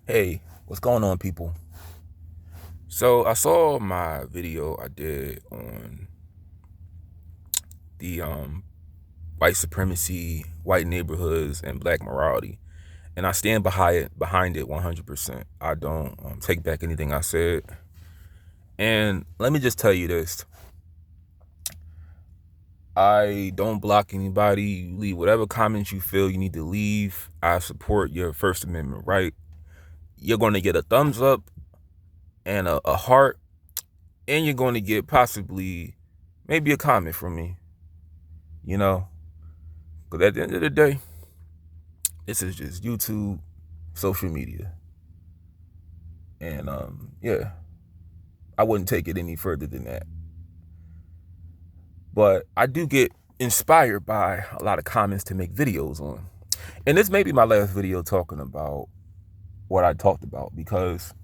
Hey, what's going on, people? So I saw my video I did on the white supremacy, white neighborhoods, and black morality, and I stand behind it 100%. I don't take back anything I said. And let me just tell you this: I don't block anybody. You leave whatever comments you feel you need to leave. I support your First Amendment right. You're going to get a thumbs up and a heart, and you're going to get possibly maybe a comment from me. You know, because at the end of the day, this is just YouTube, social media. And yeah, I wouldn't take it any further than that. But I do get inspired by a lot of comments to make videos on. And this may be my last video talking about what I talked about, because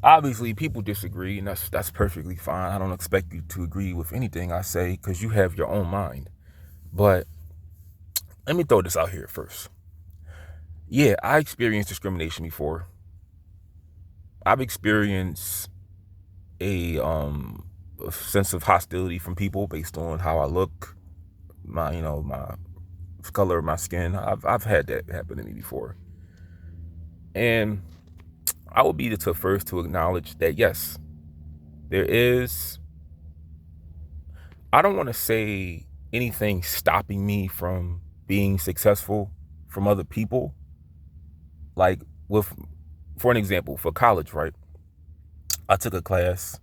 obviously people disagree, and that's perfectly fine. I don't expect you to agree with anything I say because you have your own mind. But let me throw this out here first. Yeah, I experienced discrimination before. I've experienced a sense of hostility from people based on how I look, my color of my skin. I've had that happen to me before. And I will be the first to acknowledge that yes, there is, I don't want to say anything stopping me from being successful from other people. Like with, for an example, for college, right? I took a class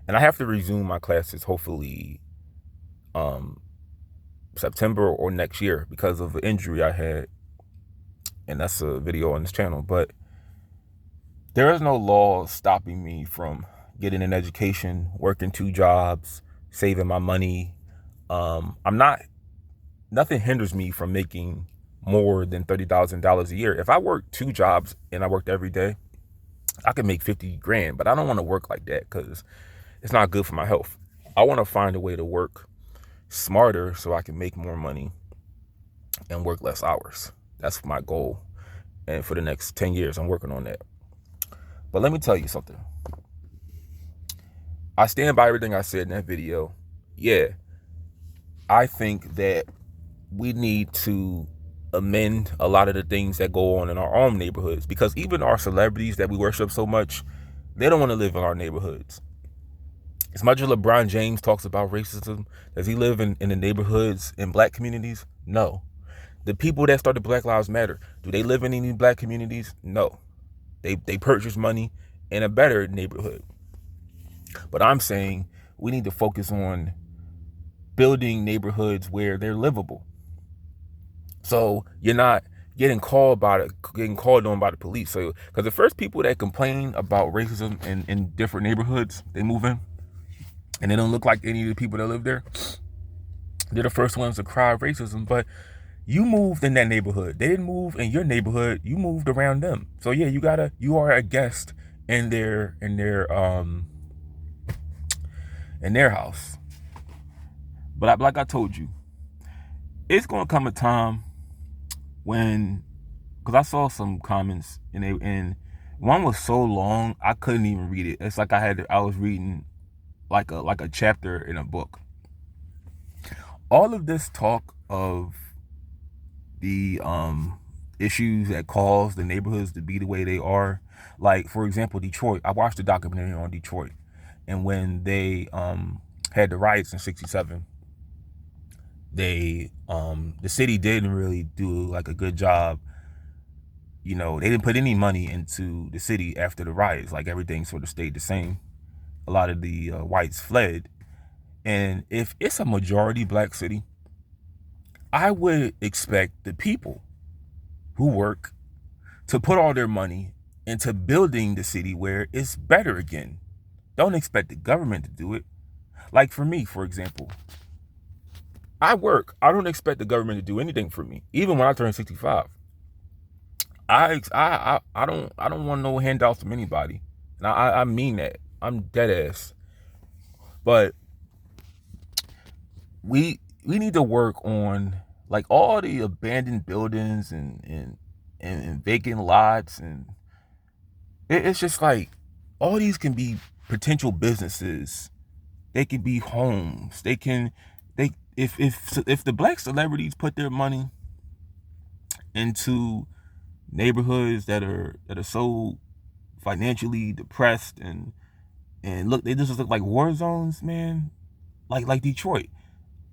and I have to resume my classes hopefully um September or next year because of an injury I had, and that's a video on this channel. But there is no law stopping me from getting an education, working two jobs, saving my money. I'm not, nothing hinders me from making more than $30,000 a year. If I work two jobs and I worked every day, I could make 50 grand, but I don't want to work like that because it's not good for my health. I want to find a way to work smarter so I can make more money and work less hours. That's my goal. And for the next 10 years, I'm working on that. But let me tell you something. I stand by everything I said in that video. Yeah, I think that we need to amend a lot of the things that go on in our own neighborhoods, because even our celebrities that we worship so much, they don't want to live in our neighborhoods. As much as LeBron James talks about racism, does he live in the neighborhoods in black communities? No. The people that started Black Lives Matter, do they live in any black communities? No. They purchase money in a better neighborhood. But I'm saying we need to focus on building neighborhoods where they're livable. So you're not getting called on by the police. So because the first people that complain about racism in different neighborhoods, they move in and they don't look like any of the people that live there. They're the first ones to cry racism. But you moved in that neighborhood. They didn't move in your neighborhood. You moved around them. So yeah, you are a guest in their house. But like I told you, it's gonna come a time when, because I saw some comments and one was so long I couldn't even read it. It's like I was reading like a chapter in a book. All of this talk of the issues that cause the neighborhoods to be the way they are. Like, for example, Detroit. I watched a documentary on Detroit, and when they had the riots in '67, the city didn't really do like a good job. You know, they didn't put any money into the city after the riots. Like, everything sort of stayed the same. A lot of the whites fled, and if it's a majority black city, I would expect the people who work to put all their money into building the city where it's better again. Don't expect the government to do it. Like for me, for example, I work. I don't expect the government to do anything for me. Even when I turn 65, I don't want no handouts from anybody. And I mean that. I'm dead ass. But we need to work on like all the abandoned buildings and and vacant lots, and it's just like all these can be potential businesses. They can be homes. They if the black celebrities put their money into neighborhoods that are so financially depressed, and look, they just look like war zones, man. Like Detroit.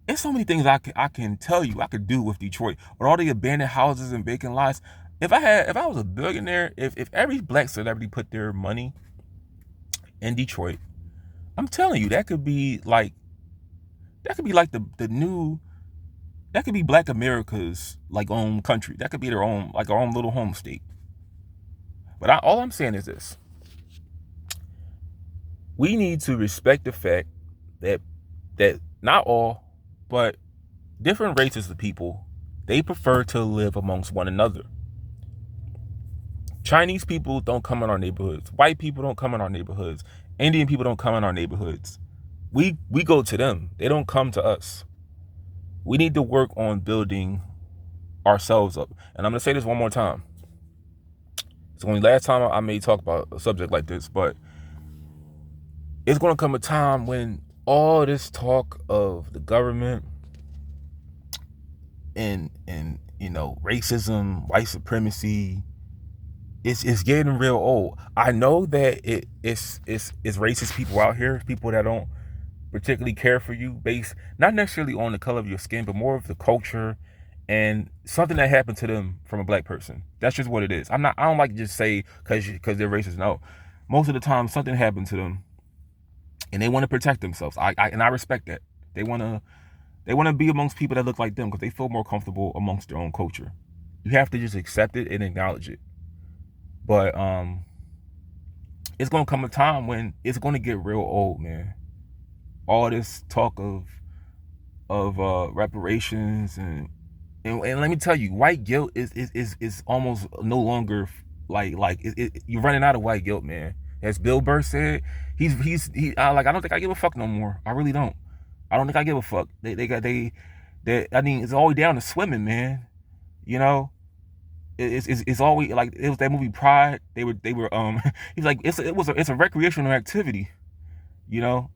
There's so many things I can tell you I could do with Detroit, with all the abandoned houses and vacant lots. If I was a billionaire, if every black celebrity put their money in Detroit, I'm telling you that could be like the new, that could be Black America's like own country. That could be their own, like our own little home state. But all I'm saying is this: we need to respect the fact that not all, but different races of people, they prefer to live amongst one another. Chinese people don't come in our neighborhoods. White people don't come in our neighborhoods. Indian people don't come in our neighborhoods. We go to them. They don't come to us. We need to work on building ourselves up. And I'm going to say this one more time. It's only last time I may talk about a subject like this, but it's going to come a time when all this talk of the government and racism, white supremacy, it's getting real old. I know that it's racist people out here, people that don't particularly care for you based not necessarily on the color of your skin, but more of the culture and something that happened to them from a black person. That's just what it is. I don't like to just say because they're racist. No, most of the time something happened to them and they want to protect themselves. I respect that. They want to be amongst people that look like them because they feel more comfortable amongst their own culture. You have to just accept it and acknowledge it. But it's gonna come a time when it's gonna get real old, man. All this talk of reparations and let me tell you, white guilt is almost no longer you're running out of white guilt, man. As Bill Burr said, he I don't think I give a fuck no more. I really don't. I don't think I give a fuck. They I mean, it's all the way down to swimming, man. You know, it's always like it was that movie Pride. They were he's like it's a recreational activity. You know,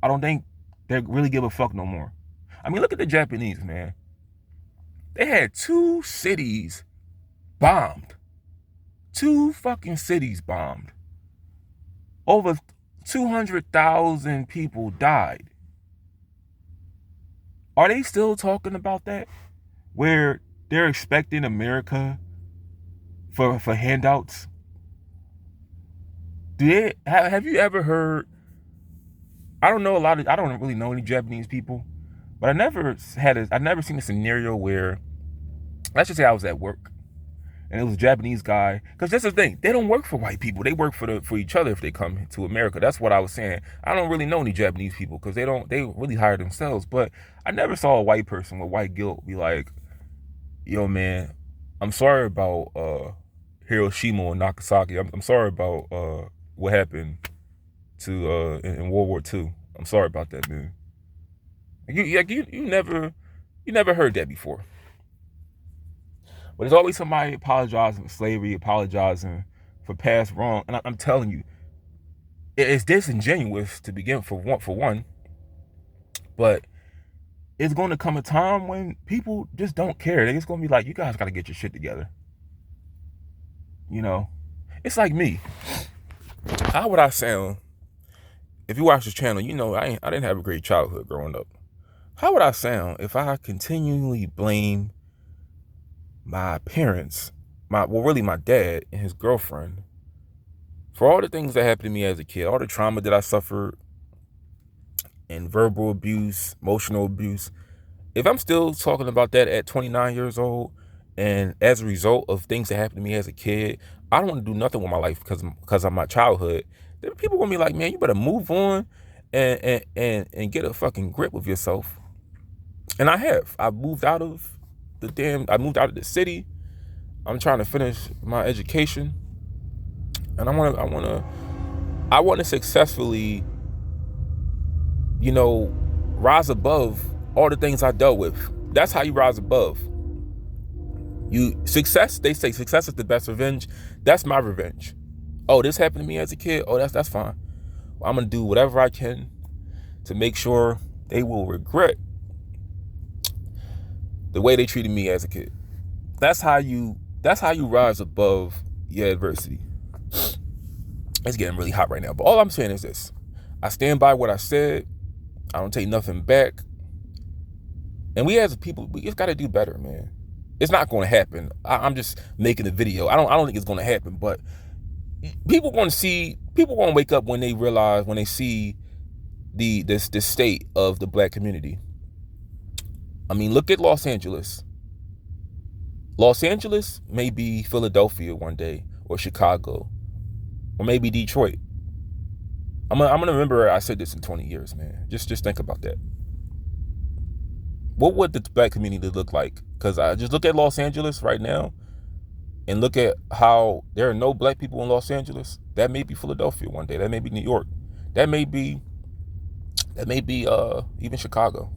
I don't think they really give a fuck no more. I mean, look at the Japanese, man. They had 2 cities bombed. 2 fucking cities bombed. Over 200,000 people died. Are they still talking about that? Where they're expecting America for handouts? Have you ever heard? I don't really know any Japanese people, but I never seen a scenario where, let's just say I was at work and it was a Japanese guy, because that's the thing, they don't work for white people, they work for each other if they come to America. That's what I was saying. I don't really know any Japanese people because they really hire themselves, but I never saw a white person with white guilt be like, yo man, I'm sorry about Hiroshima and Nagasaki. I'm sorry about what happened to in World War II. I'm sorry about that, man. You never heard that before. But there's always somebody apologizing for slavery, apologizing for past wrong, and I'm telling you, it's disingenuous to begin for one. But it's going to come a time when people just don't care. They're just going to be like, you guys got to get your shit together. You know, it's like me. How would I sound if you watch this channel? You know, I didn't have a great childhood growing up. How would I sound if I continually blame my parents, really my dad and his girlfriend, for all the things that happened to me as a kid, all the trauma that I suffered, and verbal abuse, emotional abuse? If I'm still talking about that at 29 years old, and as a result of things that happened to me as a kid, I don't want to do nothing with my life because of my childhood, then people gonna be like, man, you better move on and get a fucking grip with yourself. And I have. I moved out of the city. I'm trying to finish my education, and I want to successfully, rise above all the things I dealt with. That's how you rise above. They say success is the best revenge. That's my revenge. Oh, this happened to me as a kid. Oh, that's fine. Well, I'm gonna do whatever I can to make sure they will regret the way they treated me as a kid. That's how you rise above your adversity. It's getting really hot right now, but all I'm saying is this: I stand by what I said. I don't take nothing back. And we as people, we just got to do better, man. It's not going to happen. I'm just making a video. I don't think it's going to happen, but people going to wake up when they see this state of the black community. I mean, look at Los Angeles. Los Angeles may be Philadelphia one day, or Chicago, or maybe Detroit. I'm gonna remember I said this in 20 years, man. Just think about that. What would the black community look like? Because I just look at Los Angeles right now, and look at how there are no black people in Los Angeles. That may be Philadelphia one day. That may be New York. That may be even Chicago.